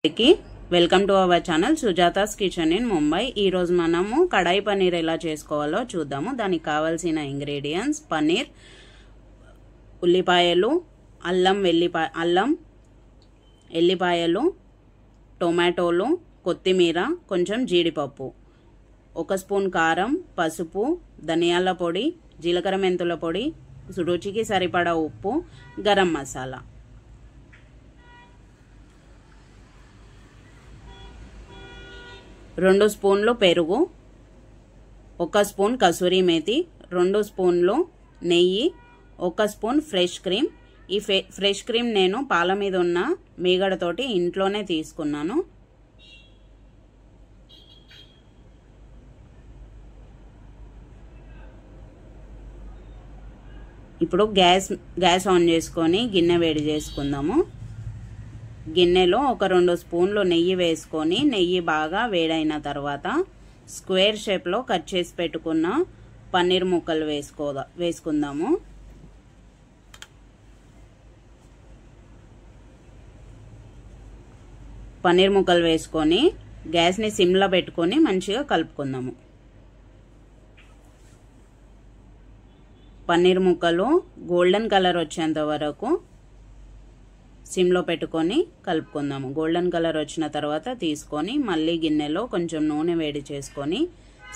అందరికీ welcome to our channel Sujata's kitchen in Mumbai. ఈ రోజు మనము కడాయి పన్నీర్ ఎలా చేసుకోవాలో చూద్దాము. దానికి కావాల్సిన ఇంగ్రీడియంట్స్: పన్నీర్, ఉల్లిపాయలు, అల్లం ఎల్లిపాయలు, టొమాటోలు, కొత్తిమీర, కొంచెం జీడిపప్పు, 1 స్పూన్ కారం, పసుపు, ధనియాల పొడి, జీలకర్ర మెంతుల పొడి, రుచికి సరిపడా ఉప్పు, గరం మసాలా. రెండు స్పూన్లు పెరుగు, 1 స్పూన్ కసూరి మేతి, 2 స్పూన్లు నెయ్యి, 1 స్పూన్ ఫ్రెష్ క్రీమ్. ఈ ఫ్రెష్ క్రీమ్ నేను పాల మీద ఉన్న మీగడతోటి ఇంట్లోనే తీసుకున్నాను. ఇప్పుడు గ్యాస్ ఆన్ చేసుకొని గిన్నె వేడి చేసుకుందాము. గిన్నెలో 1-2 స్పూన్లు నెయ్యి వేసుకొని, నెయ్యి బాగా వేడైన తర్వాత స్క్వేర్ షేప్లో కట్ చేసి పెట్టుకున్న పన్నీర్ ముక్కలు వేసుకుందాము. పన్నీర్ ముక్కలు వేసుకొని గ్యాస్ని సిమ్లో పెట్టుకొని మంచిగా కలుపుకుందాము. పన్నీర్ ముక్కలు గోల్డెన్ కలర్ వచ్చేంత వరకు సిమ్లో పెట్టుకొని కలుపుకుందాము. గోల్డెన్ కలర్ వచ్చిన తర్వాత తీసుకొని మళ్ళీ గిన్నెలో కొంచెం నూనె వేడి చేసుకొని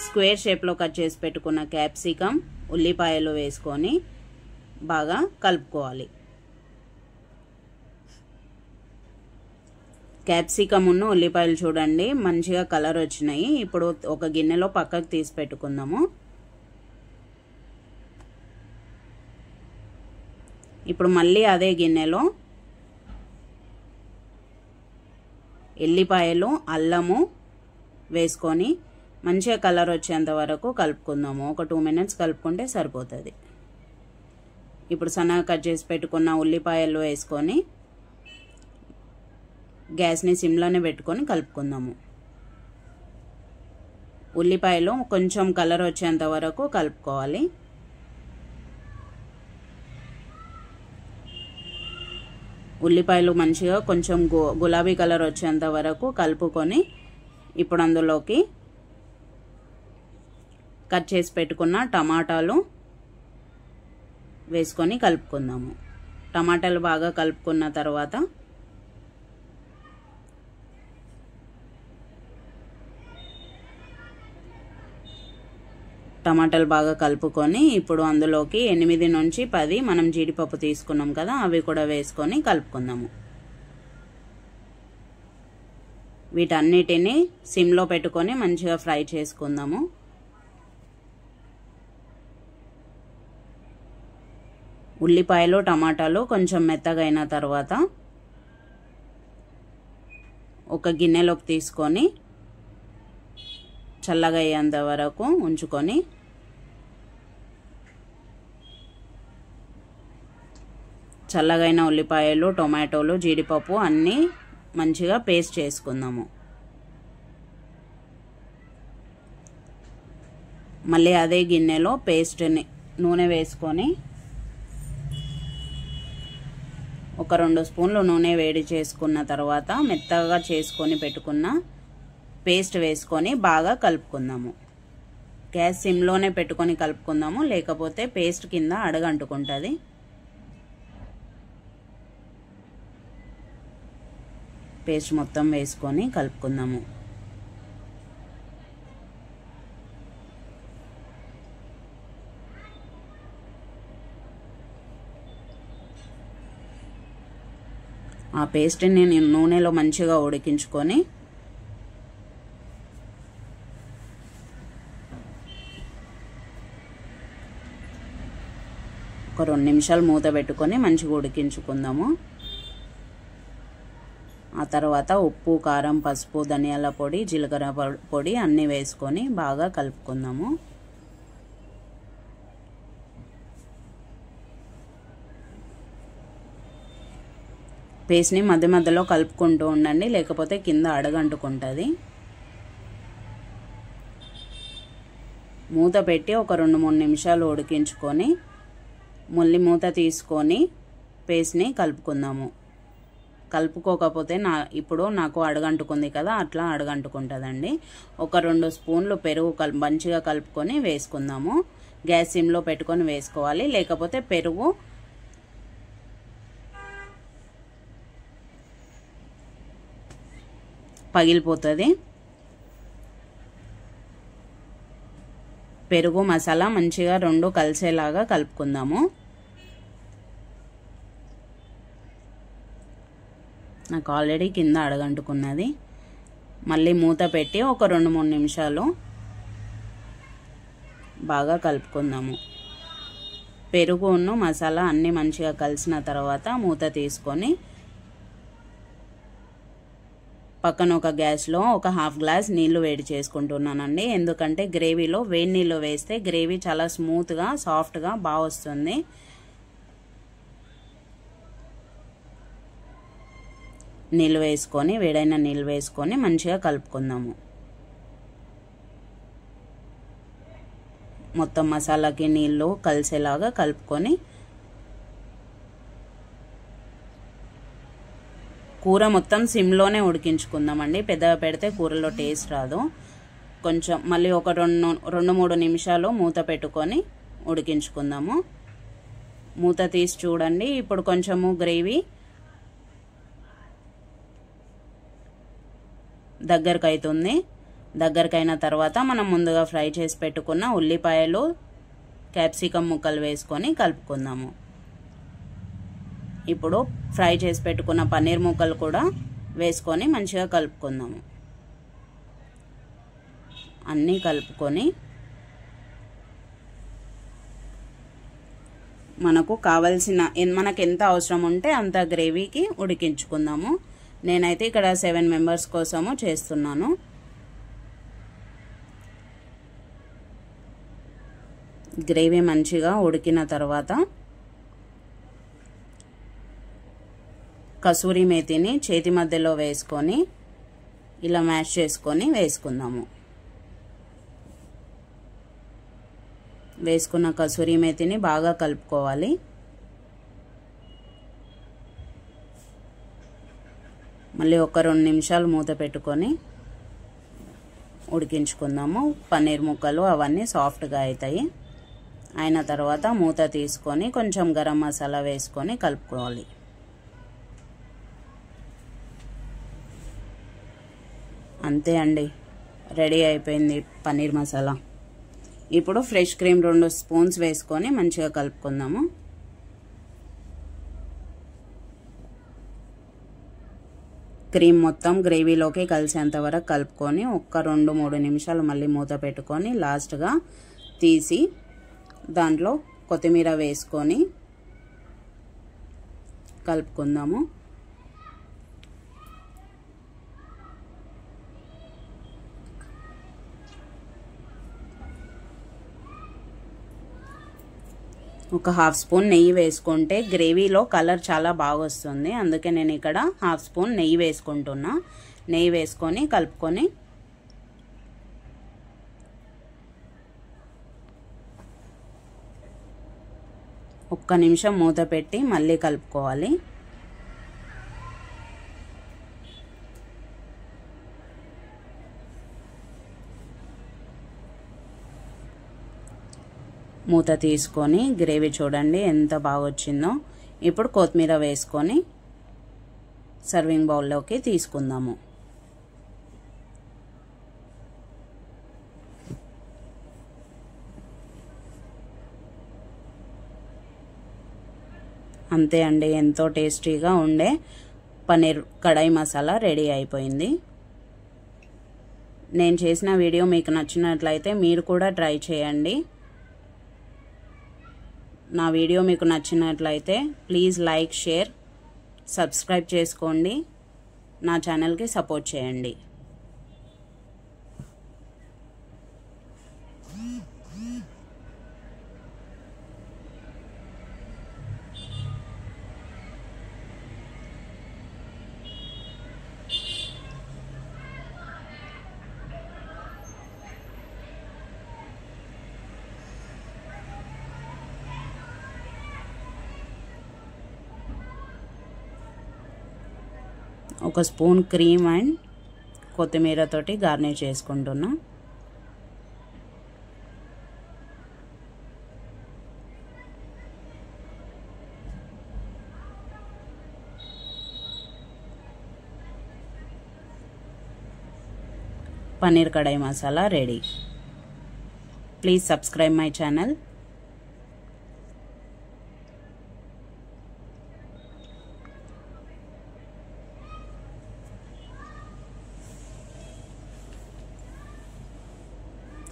స్క్వేర్ షేప్లో కట్ చేసి పెట్టుకున్న క్యాప్సికమ్, ఉల్లిపాయలు వేసుకొని బాగా కలుపుకోవాలి. క్యాప్సికమ్ ఉన్న ఉల్లిపాయలు చూడండి మంచిగా కలర్ వచ్చినాయి. ఇప్పుడు ఒక గిన్నెలో పక్కకు తీసి పెట్టుకుందాము. ఇప్పుడు మళ్ళీ అదే గిన్నెలో ఎల్లిపాయలు, అల్లము వేసుకొని మంచిగా కలర్ వచ్చేంత వరకు కలుపుకుందాము. ఒక 2 మినిట్స్ కలుపుకుంటే సరిపోతుంది. ఇప్పుడు సన్నగా కట్ చేసి పెట్టుకున్న ఉల్లిపాయలు వేసుకొని గ్యాస్ని సిమ్లోనే పెట్టుకొని కలుపుకుందాము. ఉల్లిపాయలు కొంచెం కలర్ వచ్చేంత వరకు కలుపుకోవాలి. ఉల్లిపాయలు మంచిగా కొంచెం గులాబీ కలర్ వచ్చేంత వరకు కలుపుకొని ఇప్పుడు అందులోకి కట్ చేసి పెట్టుకున్న టమాటాలు వేసుకొని కలుపుకుందాము. టమాటాలు బాగా కలుపుకున్న తర్వాత టమాటాలు బాగా కలుపుకొని ఇప్పుడు అందులోకి 8 నుంచి 10 మనం జీడిపప్పు తీసుకున్నాం కదా, అవి కూడా వేసుకొని కలుపుకుందాము. వీటన్నిటిని సిమ్లో పెట్టుకొని మంచిగా ఫ్రై చేసుకుందాము. ఉల్లిపాయలు, టమాటాలు కొంచెం మెత్తగా అయిన తర్వాత ఒక గిన్నెలోకి తీసుకొని చల్లగా అయ్యేంత వరకు ఉంచుకొని చల్లగైన ఉల్లిపాయలు, టొమాటోలు, జీడిపప్పు అన్నీ మంచిగా పేస్ట్ చేసుకుందాము. మళ్ళీ అదే గిన్నెలో పేస్ట్ని నూనె వేసుకొని ఒక 2 స్పూన్లు నూనె వేడి చేసుకున్న తర్వాత మెత్తగా చేసుకొని పెట్టుకున్న పేస్ట్ వేసుకొని బాగా కలుపుకుందాము. గ్యాస్ సిమ్లోనే పెట్టుకొని కలుపుకుందాము, లేకపోతే పేస్ట్ కింద అడగంటుకుంటుంది. పేస్ట్ మొత్తం వేసుకొని కలుపుకుందాము. ఆ పేస్ట్ని నేను నూనెలో మంచిగా ఉడికించుకొని ఒక 2 నిమిషాలు మూత పెట్టుకొని మంచిగా ఉడికించుకుందాము. ఆ తర్వాత ఉప్పు, కారం, పసుపు, ధనియాల పొడి, జీలకర్ర పొడి అన్నీ వేసుకొని బాగా కలుపుకుందాము. పేస్ట్ని మధ్య మధ్యలో కలుపుకుంటూ ఉండండి, లేకపోతే కింద అడగంటుకుంటుంది. మూత పెట్టి ఒక 2-3 నిమిషాలు ఉడికించుకొని మళ్ళీ మూత తీసుకొని పేస్ట్ని కలుపుకుందాము. కలుపుకోకపోతే ఇప్పుడు నాకు అడగంటుకుంది కదా, అట్లా అడగంటుకుంటుందండి. ఒక 2 స్పూన్లు పెరుగు మంచిగా కలుపుకొని వేసుకుందాము. గ్యాస్ సిమ్లో పెట్టుకొని వేసుకోవాలి, లేకపోతే పెరుగు పగిలిపోతుంది. పెరుగు మసాలా మంచిగా 2 కలిసేలాగా కలుపుకుందాము. నాకు ఆల్రెడీ కింద అడగంటుకున్నది. మళ్ళీ మూత పెట్టి ఒక 2-3 నిమిషాలు బాగా కలుపుకుందాము. పెరుగును మసాలా అన్నీ మంచిగా కలిసిన తర్వాత మూత తీసుకొని పక్కన ఒక గ్యాస్లో ఒక హాఫ్ గ్లాస్ నీళ్లు వేడి చేసుకుంటున్నానండి. ఎందుకంటే గ్రేవీలో వేడి నీళ్ళు వేస్తే గ్రేవీ చాలా స్మూత్గా సాఫ్ట్గా బాగా వస్తుంది. నీళ్ళు వేసుకొని వేడైన నీళ్ళు వేసుకొని మంచిగా కలుపుకుందాము. మొత్తం మసాలాకి నీళ్ళు కలిసేలాగా కలుపుకొని కూర మొత్తం సిమ్లోనే ఉడికించుకుందామండి. పెద్దగా పెడితే కూరలో టేస్ట్ రాదు. కొంచెం మళ్ళీ ఒక 2-3 నిమిషాలు మూత పెట్టుకొని ఉడికించుకుందాము. మూత తీసి చూడండి. ఇప్పుడు కొంచెము గ్రేవీ దగ్గరకు అవుతుంది. దగ్గరకైన తర్వాత మనం ముందుగా ఫ్రై చేసి పెట్టుకున్న ఉల్లిపాయలు, క్యాప్సికమ్ ముక్కలు వేసుకొని కలుపుకుందాము. ఇప్పుడు ఫ్రై చేసి పెట్టుకున్న పన్నీర్ ముక్కలు కూడా వేసుకొని మంచిగా కలుపుకుందాము. అన్నీ కలుపుకొని మనకు కావాల్సిన మనకు ఎంత అవసరం ఉంటే అంత గ్రేవీకి ఉడికించుకుందాము. నేనైతే ఇక్కడ 7 మెంబర్స్ కోసము చేస్తున్నాను. గ్రేవీ మంచిగా ఉడికిన తర్వాత కసూరి మేతిని చేతి మధ్యలో వేసుకొని ఇలా మ్యాష్ చేసుకొని వేసుకుందాము. వేసుకున్న కసూరి మేతిని బాగా కలుపుకోవాలి. మళ్ళీ ఒక 2 నిమిషాలు మూత పెట్టుకొని ఉడికించుకుందాము. పన్నీర్ ముక్కలు అవన్నీ సాఫ్ట్గా అవుతాయి. అయిన తర్వాత మూత తీసుకొని కొంచెం గరం మసాలా వేసుకొని కలుపుకోవాలి. అంతే అండి, రెడీ అయిపోయింది పన్నీర్ మసాలా. ఇప్పుడు ఫ్రెష్ క్రీమ్ 2 స్పూన్స్ వేసుకొని మంచిగా కలుపుకుందాము. క్రీమ్ మొత్తం గ్రేవీలోకి కలిసేంత వరకు కలుపుకొని ఒక్క 2-3 నిమిషాలు మళ్ళీ మూత పెట్టుకొని లాస్ట్గా తీసి దాంట్లో కొత్తిమీర వేసుకొని కలుపుకుందాము. ఒక హాఫ్ స్పూన్ నెయ్యి వేసుకుంటే గ్రేవీలో కలర్ చాలా బాగా వస్తుంది. అందుకే నేను ఇక్కడ హాఫ్ స్పూన్ నెయ్యి వేసుకుంటున్నా. నెయ్యి వేసుకొని కలుపుకొని ఒక్క నిమిషం మూత పెట్టి మళ్ళీ కలుపుకోవాలి. మూత తీసుకొని గ్రేవీ చూడండి ఎంత బాగా వచ్చిందో. ఇప్పుడు కొత్తిమీర వేసుకొని సర్వింగ్ బౌల్లోకి తీసుకుందాము. అంతే అండి, ఎంతో టేస్టీగా ఉండే పన్నీర్ కడాయి మసాలా రెడీ అయిపోయింది. నేను చేసిన వీడియో మీకు నచ్చినట్లయితే మీరు కూడా ట్రై చేయండి. నా వీడియో మీకు నచ్చినట్లయితే ప్లీజ్ లైక్, షేర్, సబ్స్క్రైబ్ చేసుకోండి. నా ఛానల్కి సపోర్ట్ చేయండి. ఒక స్పూన్ క్రీమ్ అండ్ కొత్తిమీరతోటి గార్నిష్ చేసుకుంటున్నా. Paneer kadai masala ready. Please subscribe my channel.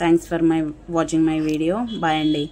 Thanks for watching my video. Bye అండి.